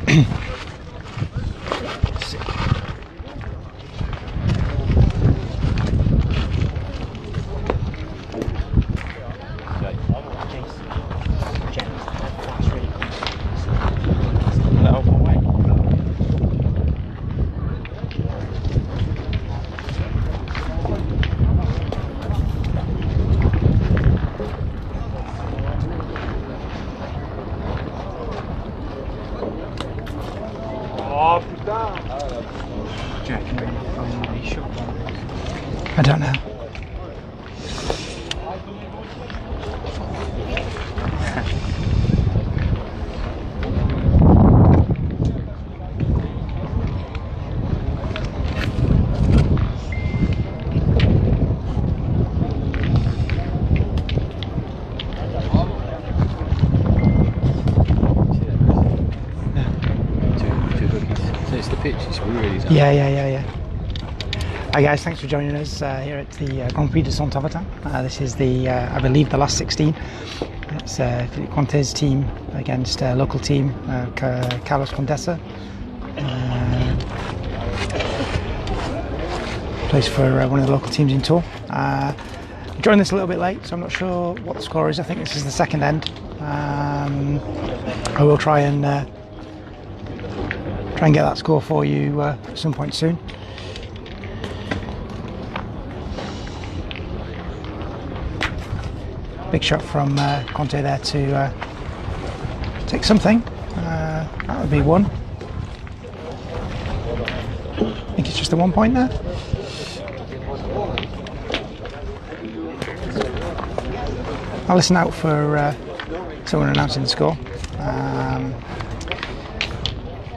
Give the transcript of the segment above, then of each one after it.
I don't know. Yeah. Hi guys, thanks for joining us here at the Grand Prix de Saint-Avertin. This is the, I believe, the last 16. It's Philippe Quintais' team against a local team, Carlos Condessa. Plays for one of the local teams in Tour. I joined this a little bit late, so I'm not sure what the score is. I think this is the second end. I will try and get that score for you at some point soon. Big shot from Quintais there to take something. That would be one. I think it's just a 1 point there. I'll listen out for someone announcing the score.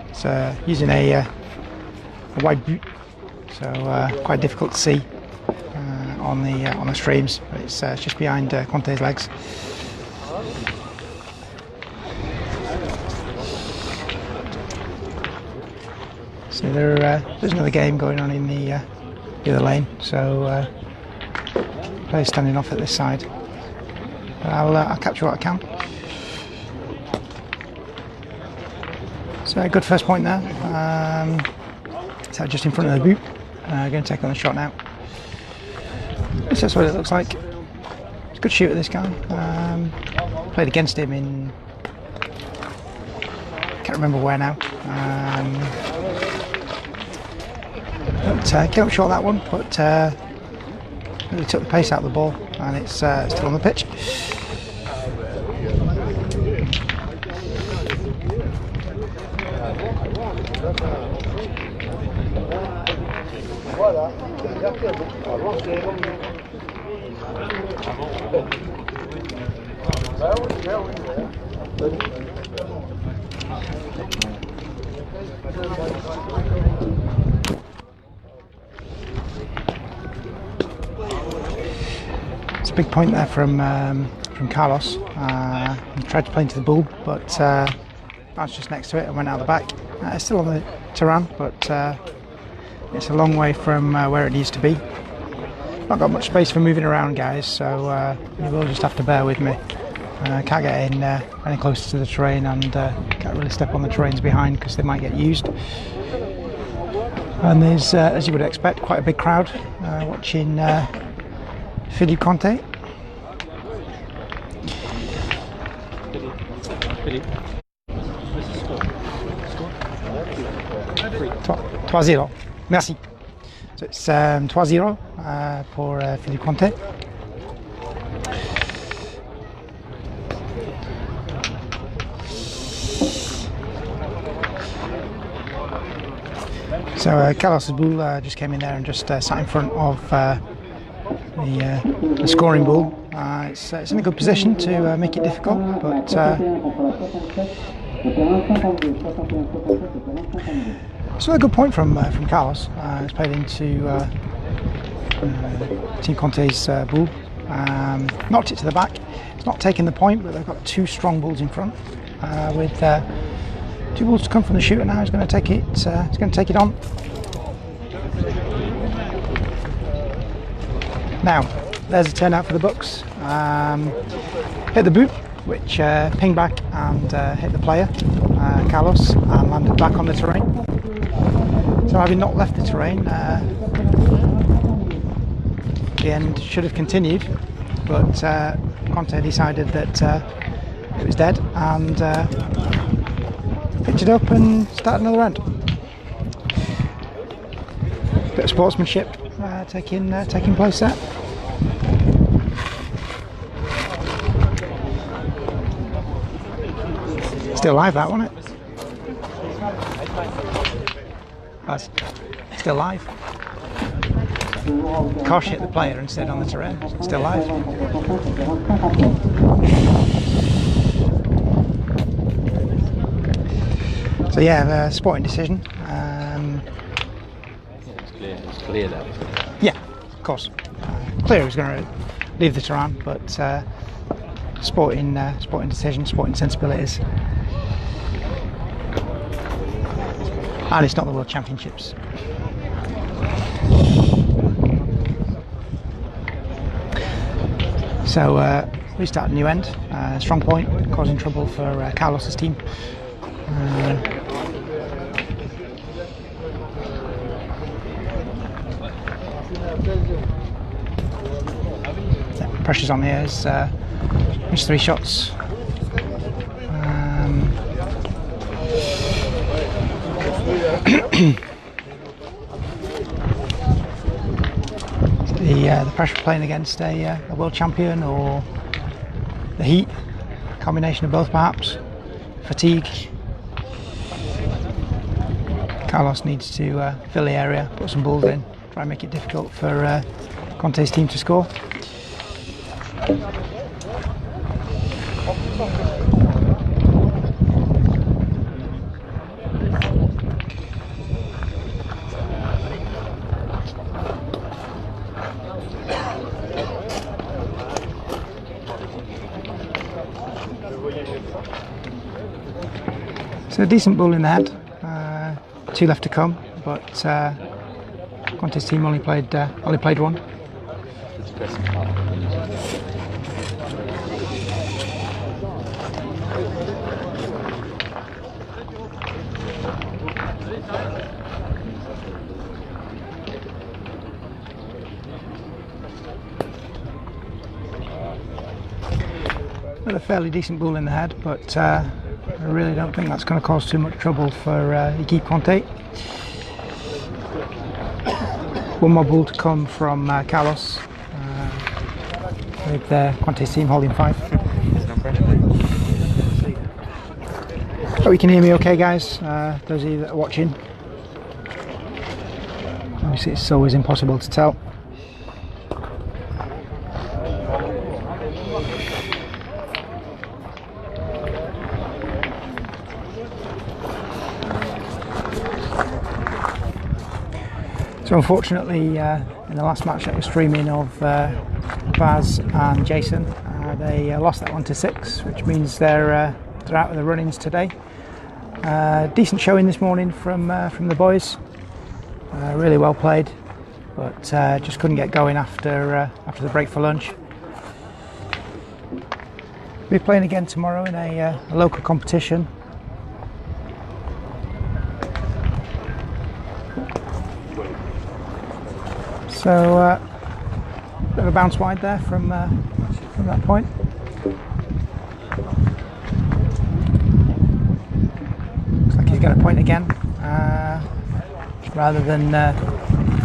It's using a wide boot, so quite difficult to see on the streams. But it's just behind Quintais' legs. So there's another game going on in the other lane. So players standing off at this side. But I'll capture what I can. So a good first point there. So just in front of the boot. Going to take on the shot now. That's what it looks like. It's a good shooter, this guy. Played against him in, can't remember where now. But came up short that one, but really took the pace out of the ball, and it's still on the pitch. It's a big point there from Carlos. He tried to play into the bull, but bounced just next to it and went out the back. It's still on the terrain, but it's a long way from where it needs to be. Not got much space for moving around, guys, so you will just have to bear with me. Can't get in any closer to the terrain, and can't really step on the terrains behind because they might get used. And there's, as you would expect, quite a big crowd watching Philippe Quintais. Philippe. 3-0. Merci. So it's 3-0 pour Philippe Quintais. So Carlos's bull just came in there and just sat in front of the scoring bull. It's in a good position to make it difficult, but still a good point from Carlos. It's played into Team Quintais' bull. Knocked it to the back. It's not taking the point, but they've got two strong bulls in front with two bulls to come from the shooter now. He's going to take it. He's going to take it on. Now, there's a turnout for the Bucks. Hit the boot. which pinged back and hit the player, Carlos, and landed back on the terrain. So having not left the terrain, the end should have continued, but Quintais decided that it was dead and picked it up and started another end. Bit of sportsmanship taking place there. Still live, that, wasn't it? That's still live. Kosh hit the player and stayed on the terrain. Still live. So yeah, sporting decision. It's clear that. Yeah, of course. Clear he was going to leave the terrain, but sporting decision, sporting sensibilities. And it's not the World Championships. So restart a new end, strong point, causing trouble for Carlos's team. Pressure's on here as missed 3 shots. The pressure playing against a world champion, or the heat, combination of both perhaps, fatigue. Carlos needs to fill the area, put some balls in, try and make it difficult for Quintais' team to score. So a decent ball in the head, 2 left to come, but Quintais' team only played one. With a fairly decent ball in the head, but I really don't think that's going to cause too much trouble for Équipe Quintais. One more ball to come from Carlos, with Quintais' team holding 5. Hope you can hear me okay, guys, those of you that are watching. Obviously it's always impossible to tell. So unfortunately, in the last match that was streaming of Baz and Jason, they lost that one to 6, which means they're out of the run-ins today. Decent showing this morning from the boys. Really well played, but just couldn't get going after the break for lunch. We'll be playing again tomorrow in a local competition. So bit of a bounce wide there from that point. Looks like he's going to point again, rather than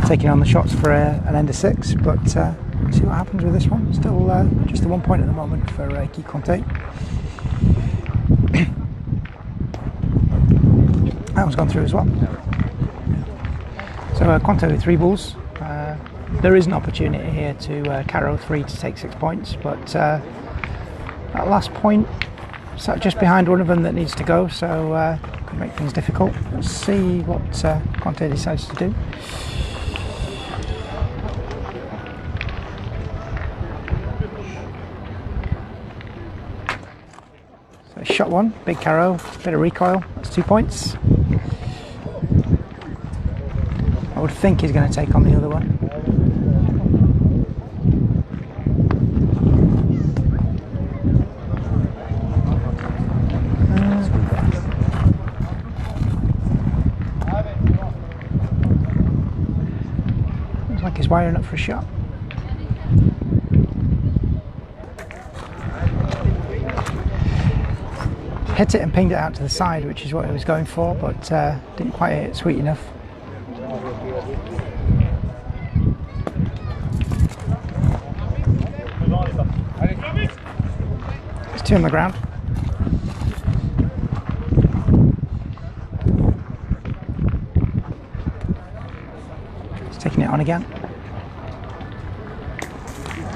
taking on the shots for an end of 6. But we'll see what happens with this one. Still just the 1 point at the moment for Équipe Quintais. That one's gone through as well. So Quintais with 3 balls. There is an opportunity here to carry 3 to take 6 points, but that last point sat just behind one of them that needs to go, so could make things difficult. Let's see what Quintais decides to do. So shot 1, big carrow, bit of recoil, that's 2 points. I would think he's going to take on the other one. he's wiring up for a shot. Hit it and pinged it out to the side, which is what he was going for, but didn't quite hit it sweet enough. There's two on the ground. He's taking it on again.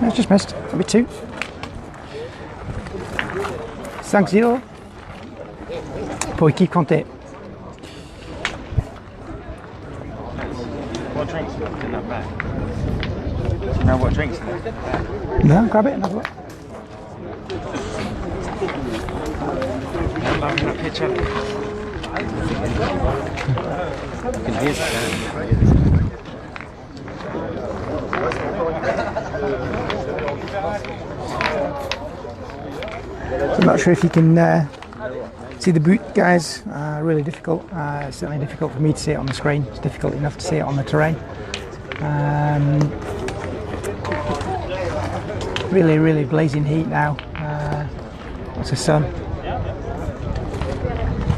No, it's just missed. That'll be two. 5-0. Pour équipe Quintais. What drinks in that bag? Do you know what drinks in that? No, grab it and have a look. I'm going to pitch up. You can hear the sound. So I'm not sure if you can see the boot, guys. Really difficult. It's certainly difficult for me to see it on the screen. It's difficult enough to see it on the terrain. Really blazing heat now. Lots of sun.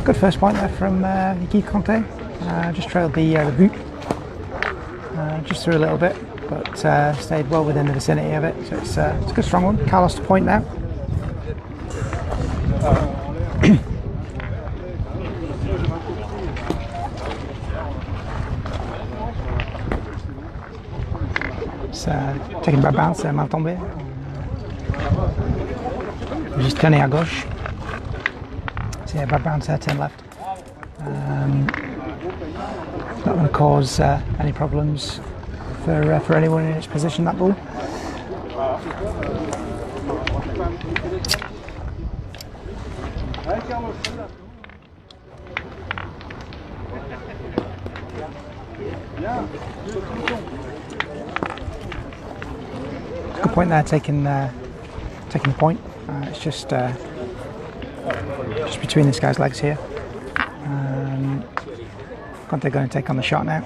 Good first point there from Équipe Quintais. Just trailed the boot. Just through a little bit, but stayed well within the vicinity of it. So it's a good strong one. Carlos to point now. Taking bad bounce, mal tombé. Juste tourner à gauche. So yeah, bad bounce there, turn left. Not going to cause any problems for anyone in its position, that ball. Good point there, taking the point. It's just between this guy's legs here. Quintais going to take on the shot now.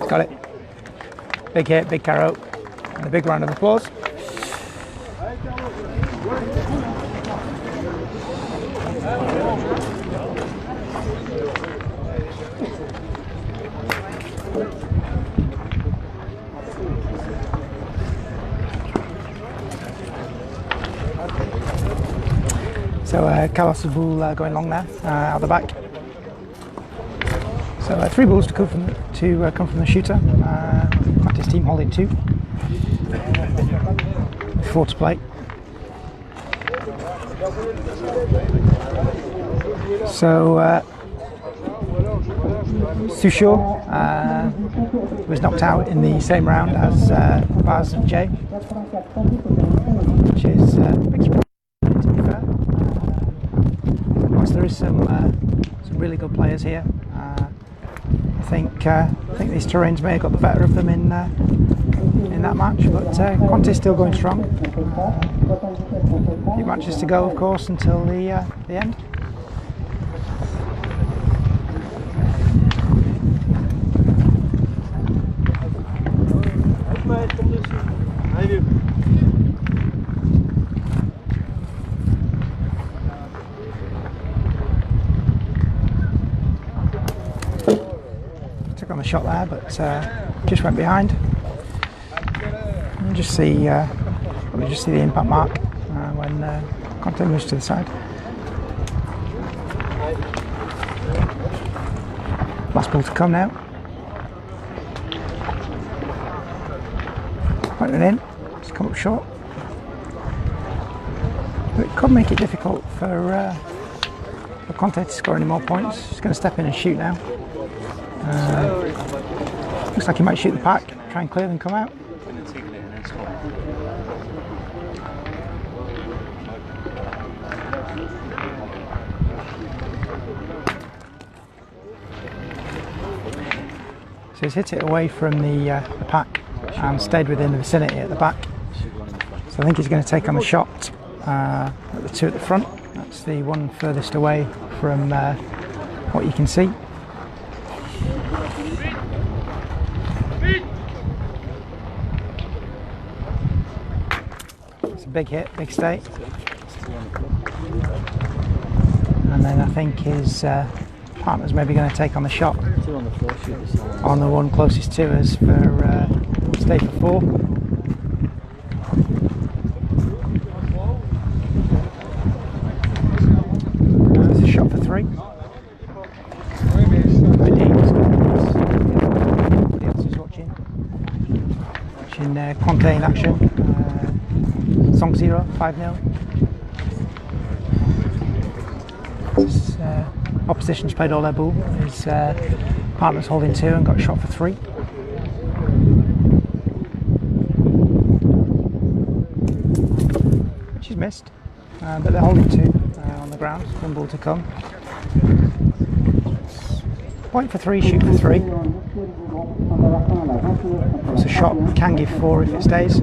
Got it. Big hit, big carrot, and a big round of applause. So Carlos' ball going long now, out the back. So 3 balls to come from the shooter. Quintais team holding 2. 4 to play. So Sushor was knocked out in the same round as Baz and Cheille, which is big surprise, to be fair. Whilst there is some really good players here, I think these terrains may have got the better of them in that match, but Quintais still going strong. A few matches to go, of course, until the end. Took on the shot there, but just went behind. You just see the impact mark when Quintais moves to the side. Last ball to come now. Went in, just come up short. But it could make it difficult for Quintais to score any more points. He's going to step in and shoot now. Looks like he might shoot the pack, try and clear and come out. So he's hit it away from the pack and stayed within the vicinity at the back. So I think he's going to take on the shot at the 2 at the front. That's the one furthest away from what you can see. It's a big hit, big stay. And then I think his partner's maybe going to take on the shot on the one closest to us for stay for 4. There's a shot for 3. Everybody else is watching Quintais in action. Song 0, 5-0. Opposition's played all their ball. His partner's holding 2 and got a shot for 3. She's missed, but they're holding 2 on the ground. One ball to come. Point for 3, shoot for 3. It's a shot, can give 4 if it stays.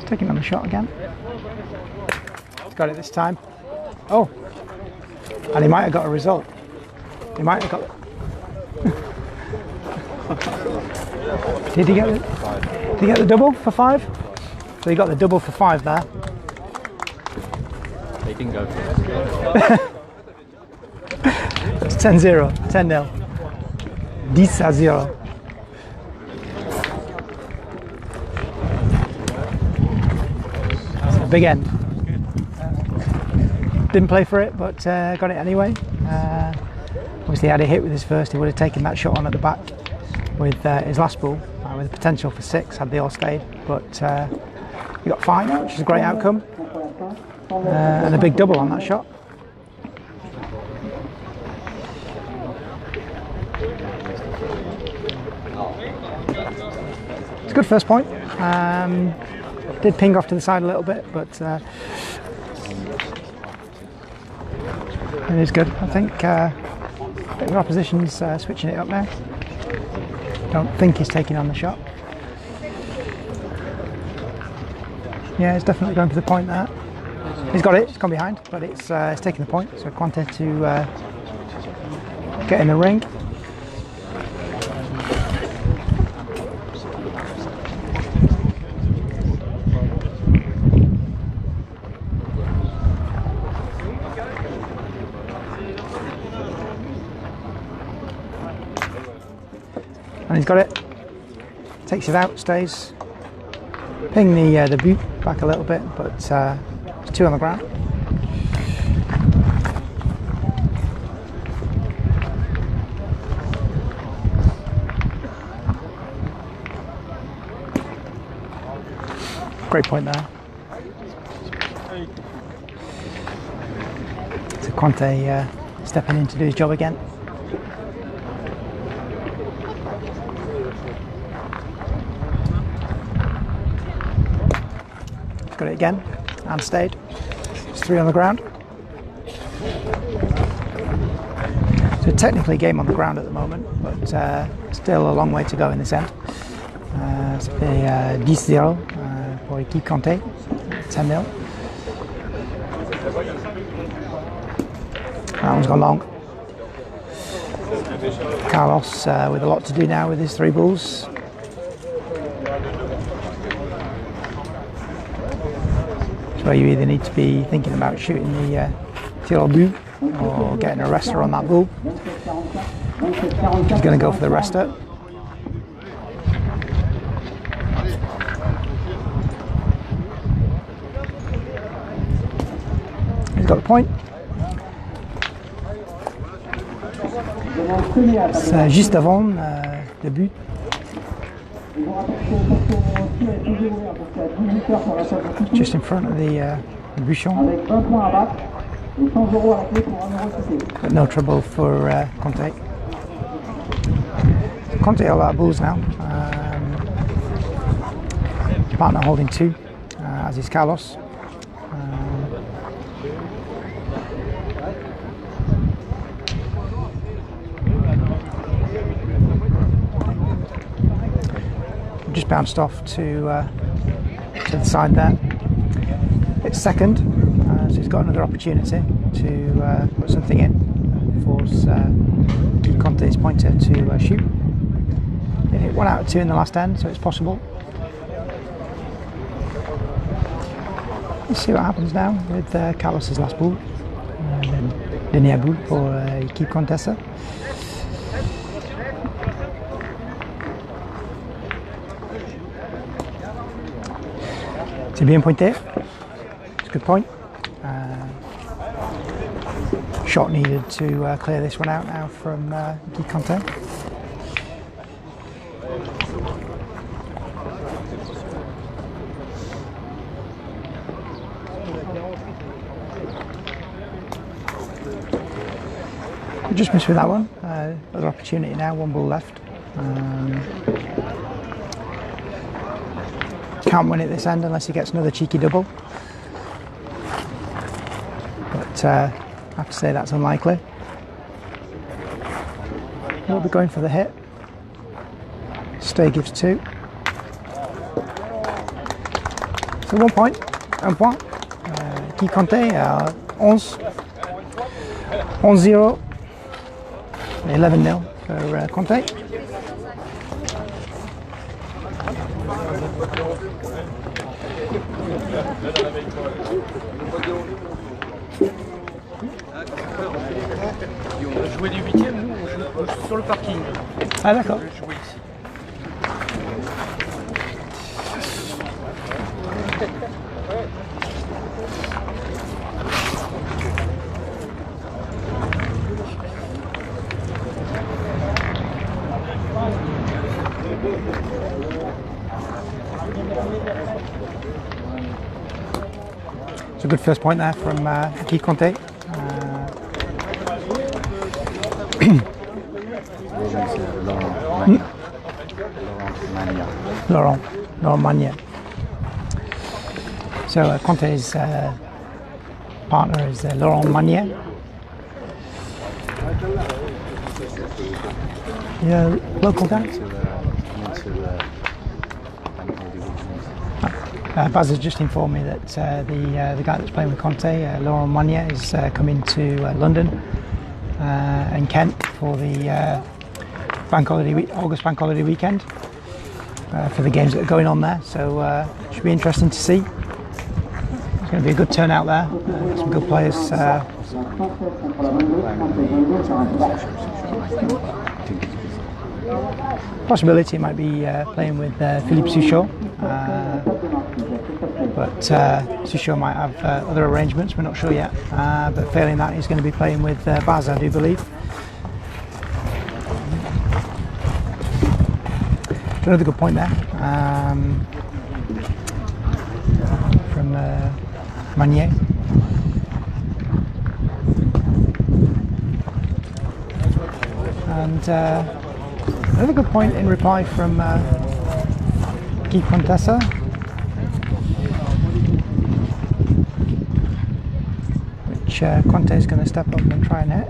Taking on the shot again. He's got it this time. Oh, and he might have got a result. He might have got. Did he get the double for 5? So he got the double for 5 there. They didn't go for it. It's 10-0, 10-0. 10-0. Big end. Didn't play for it, but got it anyway. Obviously, had a hit with his first, he would have taken that shot on at the back with his last ball, with the potential for 6 had they all stayed. But he got 5, which is a great outcome, and a big double on that shot. It's a good first point. Did ping off to the side a little bit, but it is good. I think the opposition's switching it up now. Don't think he's taking on the shot. Yeah, he's definitely going for the point there. He's got it, he's gone behind, but it's taking the point. So Quintais to get in the ring. And he's got it, takes it out, stays, ping the boot back a little bit, but it's 2 on the ground. Great point there. So Quintais stepping in to do his job again. Got it again and stayed. It's 3 on the ground. So technically game on the ground at the moment, but still a long way to go in this end. Ça fait 10-0 pour l'équipe Quintais, 10-0. That one's gone long. Carlos with a lot to do now with his 3 balls. Where you either need to be thinking about shooting the tir au but or getting a rester on that ball. He's going to go for the rester. He's got the point. C'est juste avant le but. Just in front of the bouchon. But no trouble for Quintais. Quintais all out of balls now. Partner holding 2, as is just bounced off to the side there. It's second, so he's got another opportunity to put something in, force Quintais' pointer to shoot. It hit 1 out of 2 in the last end, so it's possible. Let's see what happens now with Carlos's last boule. Dernière boule pour l'équipe Condessa. C'est bien pointé. It's a good point. Shot needed to clear this one out now from Quintais. Just missed with that one. Other opportunity now, 1 ball left. Can't win it this end unless he gets another cheeky double. But I have to say that's unlikely. We'll be going for the hit. Stay gives 2. So 1 point, 1 point. Quintais à 11. 11-0. 11-0 for Quintais. On a joué les 8e, nous on joue sur le parking. Ah d'accord. On joue ici. It's a good first point there from Quintais. Laurent Magne. So Quintais' partner is Laurent Magne. Yeah, local guy. Baz has just informed me that the guy that's playing with Quintais, Laurent Magne, is coming to London and Kent for the August bank holiday weekend for the games that are going on there. So it should be interesting to see. It's going to be a good turnout there. Some good players. Possibility might be playing with Philippe Suchot. But Suchot might have other arrangements, we're not sure yet. But failing that, he's going to be playing with Baz, I do believe. Another good point there from Magne. And another good point in reply from Condessa. Which Quintais is going to step up and try and hit.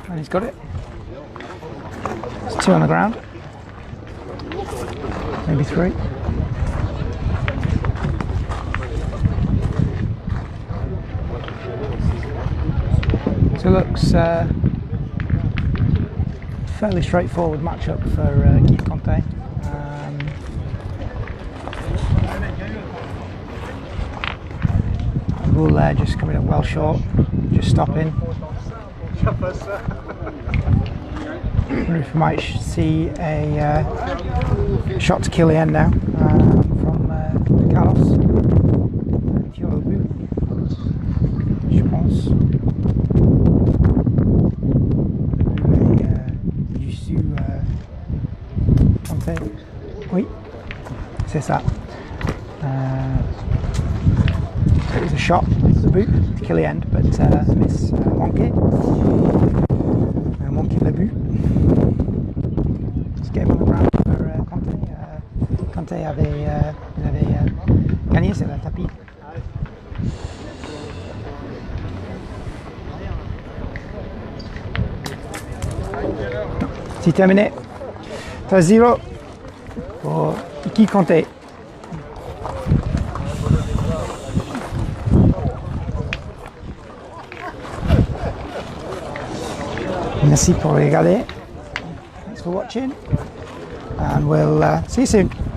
And he's got it. It's 2 on the ground. Maybe 3. So it looks fairly straightforward matchup for Quintais. Bull there just coming up well short, just stopping. I wonder if we might see a shot to kill the end now from Carlos. Tire au but, je pense. Oui, c'est ça. So it was a shot to the boot to kill the end, but miss manqué. Manqué le but. It's game on the ground for Quintais. Quintais avait gagné sur le tapis. C'est terminé. 3-0 pour l'équipe Quintais. Merci pour regarder. Thanks for watching, and we'll see you soon.